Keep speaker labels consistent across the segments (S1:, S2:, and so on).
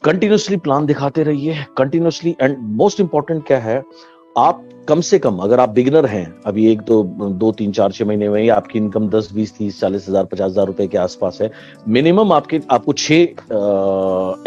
S1: Continuously plan दिखाते रहिए, continuously. And most important क्या है, आप कम से कम, अगर आप बिगिनर हैं अभी, एक तो 2 3 4 6 महीने में ही आपकी इनकम 10 20 30 40 हजार 50 हजार रुपए के आसपास है, मिनिमम आपको 6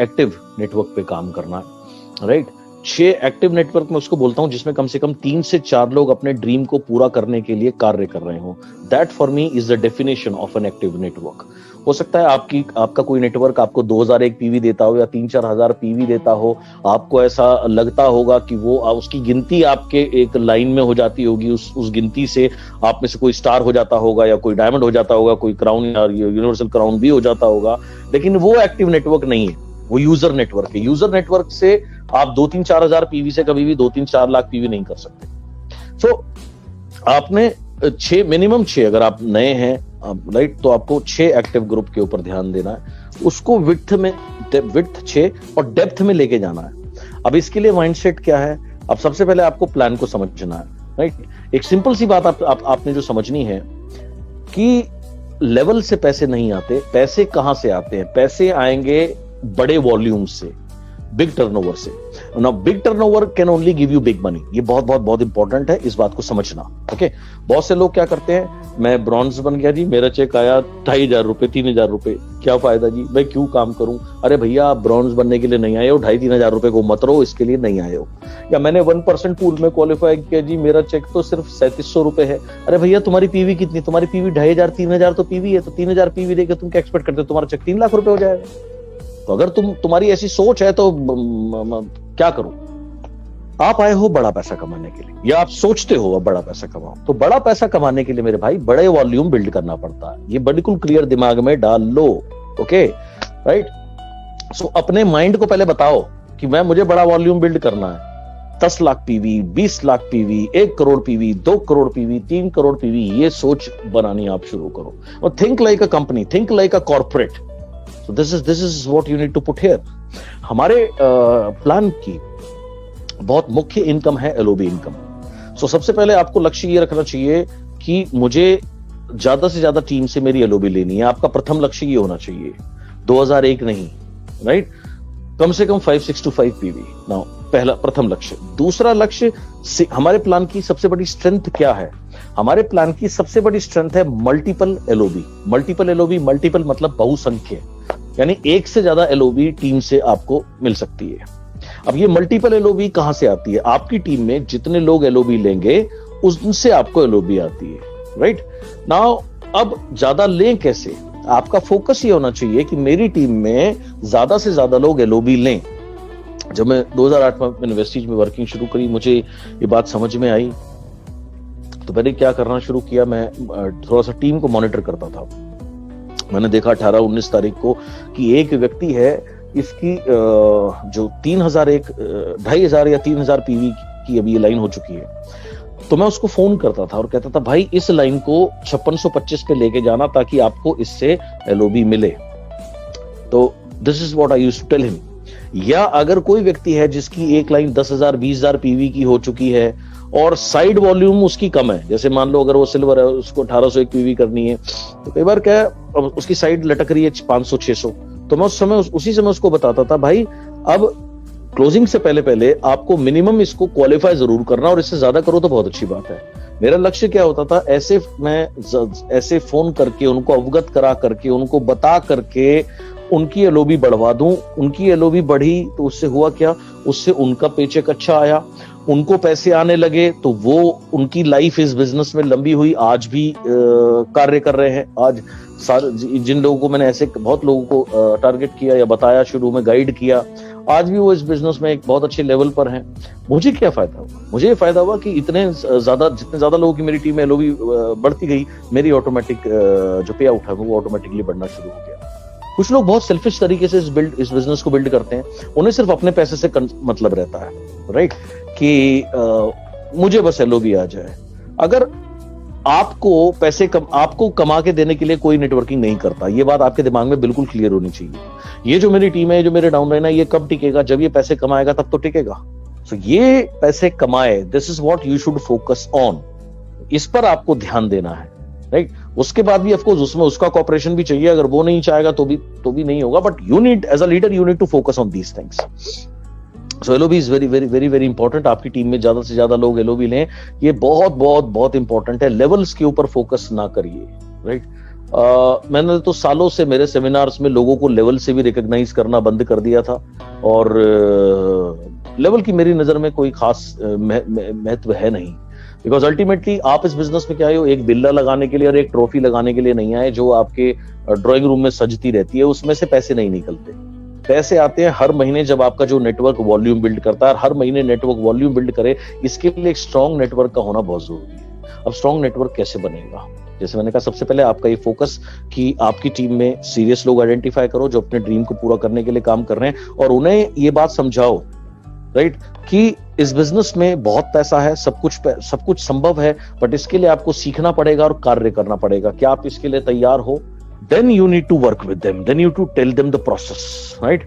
S1: एक्टिव नेटवर्क पे काम करना है, राइट। 6 एक्टिव नेटवर्क में उसको बोलता हूं जिसमें कम से कम 3 से 4 लोग अपने ड्रीम को पूरा करने के लिए कार्य कर रहे हो। That for me is the definition of an active network. हो सकता है आपका कोई नेटवर्क आपको 2001 पीवी देता हो या 3-4 हजार पीवी देता हो, आपको ऐसा लगता होगा कि वो उसकी गिनती आपके एक लाइन में हो जाती होगी, उस गिनती से आप में से कोई स्टार हो जाता होगा या कोई डायमंड हो जाता होगा, कोई क्राउन या यूनिवर्सल क्राउन भी हो जाता होगा, लेकिन वो एक्टिव नेटवर्क नहीं है, वो यूजर नेटवर्क है। यूजर नेटवर्क से आप 2-3-4 हजार पीवी से कभी भी 2-3-4 लाख पीवी नहीं कर सकते। सो आपने 6, मिनिमम 6, अगर आप नए हैं, राइट, तो आपको 6 एक्टिव ग्रुप के ऊपर ध्यान देना है, उसको विड्थ 6 और डेप्थ में लेके जाना है। अब इसके लिए माइंडसेट क्या है, अब सबसे पहले आपको प्लान को समझना है, राइट। एक सिंपल सी बात आपने जो समझनी है कि लेवल से पैसे नहीं आते, पैसे कहां से आते हैं? पैसे आएंगे बड़े वॉल्यूम से, बिग टर्नओवर से। Now big turnover can only give you big money. ये बहुत बहुत बहुत इंपॉर्टेंट है इस बात को समझना, ओके। बहुत से लोग क्या करते हैं, मैं ब्रॉन्ज बन गया जी, मेरा चेक आया 2500 रुपए 3000 रुपए, क्या फायदा जी, मैं क्यों काम करूं? अरे भैया, आप ब्रॉन्ज बनने के लिए नहीं आए हो, 2500-3000 रुपए को मत रहो, इसके लिए नहीं आए हो। या मैंने 1% पूल में क्वालिफाई किया जी, मेरा चेक तो सिर्फ 3700 रुपए है। अरे भैया, तुम्हारी पीवी कितनी? तुम्हारी पीवी 2500-3000 तो पीवी है, तो 3000 पीवी देकर तुम क्या एक्सपेक्ट करते हो तुम्हारा चेक 3 लाख रुपए हो जाएगा? तो अगर तुम्हारी ऐसी सोच है तो क्या करूं? आप आए हो बड़ा पैसा कमाने के लिए, या आप सोचते हो अब बड़ा पैसा कमाओ, तो बड़ा पैसा कमाने के लिए मेरे भाई बड़े वॉल्यूम बिल्ड करना पड़ता है। ये बिल्कुल क्लियर दिमाग में डाल लो, ओके, राइट। सो अपने माइंड को पहले बताओ कि मुझे बड़ा वॉल्यूम बिल्ड करना है। 10 lakh PV, 20 lakh PV, 1 crore PV, 2 crore PV, 3 crore PV, ये सोच बनानी आप शुरू करो। और think like a company, think like a corporate. So this is what you need to put here. हमारे प्लान की बहुत मुख्य इनकम है एलओबी इनकम। सो सबसे पहले आपको लक्ष्य ये रखना चाहिए कि मुझे ज्यादा से ज्यादा टीम से मेरी एलओबी लेनी है। आपका प्रथम लक्ष्य ये होना चाहिए, 2001 नहीं, राइट, कम से कम 5625 पीवी। नाउ पहला प्रथम लक्ष्य। दूसरा लक्ष्य, हमारे प्लान की सबसे बड़ी स्ट्रेंथ क्या है? हमारे प्लान की सबसे बड़ी स्ट्रेंथ है multiple LOB. Multiple LOB, multiple मतलब बहुसंख्य, यानी एक से ज्यादा एलओबी टीम से आपको मिल सकती है। अब ये मल्टीपल एलओबी कहां से आती है? आपकी टीम में जितने लोग एलओबी लेंगे उनसे आपको एलओबी आती है, राइट। नाउ अब ज्यादा लें कैसे? आपका फोकस ये होना चाहिए कि मेरी टीम में ज्यादा से ज्यादा लोग एलओबी लें। जब मैं 2008 में यूनिवर्सिटी में वर्किंग शुरू करी, मुझे ये बात समझ में आई, तो मैंने क्या करना शुरू किया, मैं थोड़ा सा टीम को मॉनिटर करता था। मैंने देखा 18-19 तारीख को कि एक व्यक्ति है, इसकी जो 2,500 या 3,000 पीवी की अभी ये लाइन हो चुकी है। तो मैं उसको फोन करता था और कहता था, भाई इस लाइन को 5625 पे लेके जाना ताकि आपको इससे एलओबी मिले। तो this is what I used to tell him. या अगर कोई व्यक्ति है जिसकी एक लाइन 10,000 20,000 पीवी की हो चुकी है और साइड वॉल्यूम उसकी कम है, जैसे मान लो अगर वो सिल्वर है, उसको 1801 पीवी करनी है, तो कई बार क्या है उसकी साइड लटक रही है 500-600, तो मैं उसी समय उसको बताता था, भाई अब क्लोजिंग से पहले आपको मिनिमम इसको क्वालिफाई जरूर करना, और इससे ज्यादा करो तो बहुत अच्छी बात है। मेरा लक्ष्य क्या होता था, ऐसे फोन करके उनको अवगत करा करके, उनको बता करके उनकी एलओबी बढ़वा दूं। उनकी एलओबी बढ़ी तो उससे हुआ क्या, उससे उनका पेचेक अच्छा आया, उनको पैसे आने लगे, तो वो उनकी लाइफ इस बिजनेस में लंबी हुई, आज भी कार्य कर रहे हैं। आज जिन लोगों को मैंने ऐसे बहुत लोगों को टारगेट किया या बताया, शुरू में गाइड किया, आज भी वो इस बिजनेस में एक बहुत अच्छे लेवल पर हैं। मुझे क्या फायदा हुआ? मुझे ये फायदा हुआ कि जितने ज्यादा लोगों की मेरी टीम में एलओबी बढ़ती गई, मेरी ऑटोमेटिक जो पे आउट है वो ऑटोमेटिकली बढ़ना शुरू हो गया। कुछ लोग बहुत सेल्फिश तरीके से इस बिजनेस को बिल्ड करते हैं, उन्हें सिर्फ अपने पैसे से मतलब रहता है, राइट, कि मुझे बस एलओबी आ जाए। अगर आपको कमा के देने के लिए कोई नेटवर्किंग नहीं करता, ये बात आपके दिमाग में बिल्कुल क्लियर होनी चाहिए। ये जो मेरी टीम है, जो मेरे डाउनलाइन है, ये कब टिकेगा? जब ये पैसे कमाएगा तब तो टिकेगा। सो ये पैसे कमाए, this is what you should focus on, इस पर आपको ध्यान देना है, राइट। उसके बाद भी ऑफकोर्स उसमें उसका कॉपरेशन भी चाहिए, अगर वो नहीं चाहेगा तो भी नहीं होगा, but you need as a leader you need to focus on these things. So LOB is very very very very important. आपकी टीम में ज्यादा से ज्यादा लोग एलओबी लें, ये बहुत बहुत बहुत इंपॉर्टेंट है। लेवल्स के ऊपर फोकस ना करिए, राइट। मैंने तो सालों से मेरे सेमिनार्स में लोगों को लेवल से भी रिकॉग्नाइज करना बंद कर दिया था, और लेवल की मेरी नजर में कोई खास महत्व है नहीं। बिकॉज अल्टीमेटली आप इस बिजनेस में क्या है, एक बिल्ला लगाने के लिए और एक ट्रॉफी लगाने के लिए नहीं आए जो आपके ड्राइंग रूम में सजती रहती है, उसमें से पैसे नहीं निकलते। पैसे आते हैं हर महीने जब आपका जो नेटवर्क वॉल्यूम बिल्ड करता है, हर महीने नेटवर्क वॉल्यूम बिल्ड करे, इसके लिए एक स्ट्रॉन्ग नेटवर्क का होना बहुत जरूरी है। अब स्ट्रॉन्ग नेटवर्क कैसे बनेगा? जैसे मैंने कहा, सबसे पहले आपका ये फोकस कि आपकी टीम में सीरियस लोग आइडेंटिफाई करो जो अपने ड्रीम को पूरा करने के लिए काम कर रहे हैं, और उन्हें ये बात समझाओ, राइट, कि इस बिजनेस में बहुत पैसा है, सब कुछ संभव है, बट इसके लिए आपको सीखना पड़ेगा और कार्य करना पड़ेगा। क्या आप इसके लिए तैयार हो? Then you need to work with them, then you to tell them the process, right?